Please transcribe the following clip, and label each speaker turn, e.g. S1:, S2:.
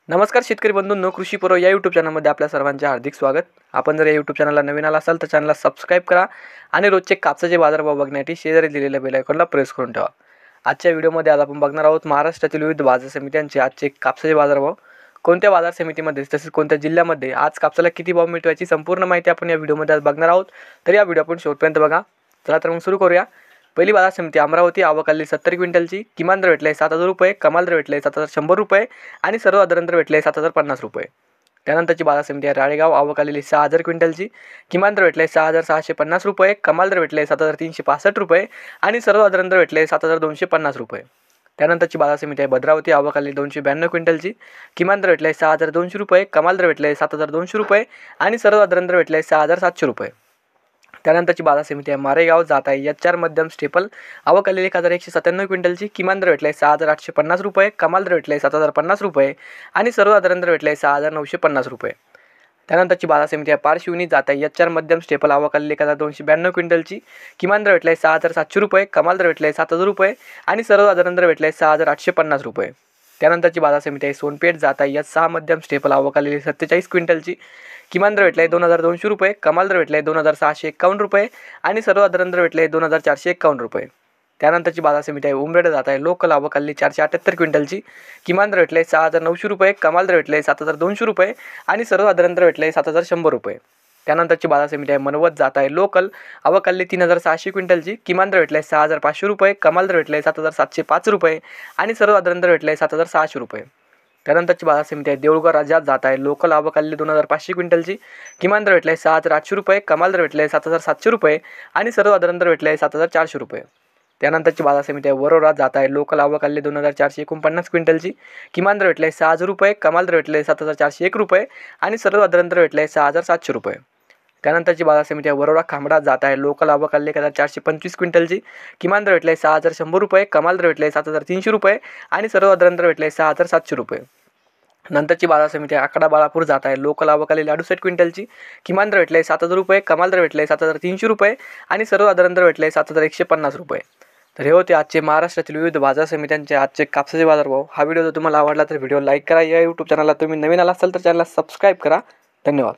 S1: नमस्कार शेतकरी बंधूंनो, कृषी पर्व या यूट्यूब चॅनलमध्ये आपल्या सर्वांचे हार्दिक स्वागत। आपण जर या यूट्यूब चॅनलला नवीन आला असाल तर चॅनलला सबस्क्राईब करा आणि रोजचे कापसाचे बाजारभाव बघण्यासाठी शेजारी दिलेल्या बेल आयकॉनला प्रेस करून ठेवा। आजच्या व्हिडिओमध्ये आज आपण बघणार आहोत महाराष्ट्रातील विविध बाजार समित्यांचे आजचे कापसाचे बाजारभाव, कोणत्या बाजार समितीमध्ये तसेच कोणत्या जिल्ह्यामध्ये आज कापसाला किती भाव मिळतो याची संपूर्ण माहिती आपण या व्हिडिओमध्ये आज बघणार आहोत। तर या व्हिडिओ आपण शेवटपर्यंत बघा। चला तर मग सुरू करूया। पहिली बाजार समिती अमरावती, आवक आलेली 70 क्विंटलची, किमान दर भेटले 7,000 रुपये, कमाल दर भेटले 7,100 रुपये आणि सर्वसाधारण दर भेटले 7,050 रुपये। त्यानंतरची बाजार समिती आहे राळेगाव, आवक आलेली 6,000 क्विंटलची, किमान दर भेटले 6,650 रुपये, कमाल दर भेटले 7,365 रुपये आणि सर्वसाधारण दर भेटले 7,250 रुपये। त्यानंतरची बाजार समिती आहे भद्रावती, आवक आलेली 292 क्विंटलची, किमान दर भेटले 6,200 रुपये, कमाल दर भेटले 7,200 रुपये आणि सर्वसाधारण दर भेटले 6,700 रुपये। त्यानंतरची बाजार समिती आहे मारेगाव, जात आहे HR मध्यम स्टेपल, आवक आलेली 1,197 क्विंटलची, किमान दर भेटले 6,850 रुपये, कमाल दर भेटले 7,050 रुपये आणि सर्वसाधारण दर भेटले 6,950 रुपये। त्यानंतरची बाजार समिती आहे पारशिवनी, जात आहे HR मध्यम स्टेपल, आवक आलेली 1,292 क्विंटलची, किमान दर भेटले 6,700 रुपये, कमाल दर भेटले 7,000 रुपये आणि सर्वसाधारण दर भेटले 6,850 रुपये। त्यानंतरची बाजार समिती आहे सोनपेठ, जात आहे S6 मध्यम स्टेपल, आवक आलेली 47 क्विंटलची, किमान दर भेटले 2,200 रुपये, कमाल दर भेटले 2,651 रुपये आणि सर्वसाधारण दर भेटले 2,451 रुपये। त्यानंतरची बाजार समिती आहे उमरेड, जात आहे लोकल, आवक आलेली 478 क्विंटलची, किमान दर भेटले 6,900 रुपये, कमाल दर भेटले 7,200 रुपये आणि सर्वसाधारण दर भेटले 7,100 रुपये। त्यानंतरची बाजार समिती आहे मनवत, जात आहे लोकल, आवक आलेली 3,600 क्विंटलची, किमान दर भेटले 6,500 रुपये, कमाल दर भेटले 7,705 रुपये आणि सर्वसाधारण दर भेटले 7,600 रुपये। त्यानंतरची बाजार समिती आहे देऊळगाव राजा, जात आहे लोकल, आवक आलेली 2,500 क्विंटलची, किमान दर भेटले 6,800 रुपये, कमाल दर भेटले 7,700 रुपये आणि सर्वसाधारण दर भेटले 7,400 रुपये। त्यानंतरची बाजार समिती आहे वरोरा, जात आहे लोकल, आवक आलेली 2,449 क्विंटलची, किमान दर भेटले 6,000 रुपये, कमाल दर भेटले 7,401 रुपये आणि सर्वसाधारण दर भेटले 6,700 रुपये। त्यानंतरची बाजार समिती आहे वरोरा खामडा, जात आहे लोकल, आवक आलेली 1,425 क्विंटलची, किमान दर भेटले 6,100 रुपये, कमाल दर भेटले 7,300 रुपये आणि सर्वसाधारण दर भेटले 6,700 रुपये। नंतरची बाजार समिती आहे आकडा बाळापूर, जात आहे लोकल, आवक आलेली 68 क्विंटलची, किमान दर भेटले 7,000 रुपये, कमाल दर भेटले 7,300 रुपये आणि सर्वसाधारण दर भेटले 7,150 रुपये। तर हे होते आजचे महाराष्ट्रातील विविध बाजार समित्यांचे आजचे कापसाचे बाजारभाव। हा व्हिडिओ जर तुम्हाला आवडला तर व्हिडिओ लाईक करा। या यूट्यूब चॅनलला तुम्ही नवीन आला असाल तर चॅनलला सबस्क्राईब करा। धन्यवाद।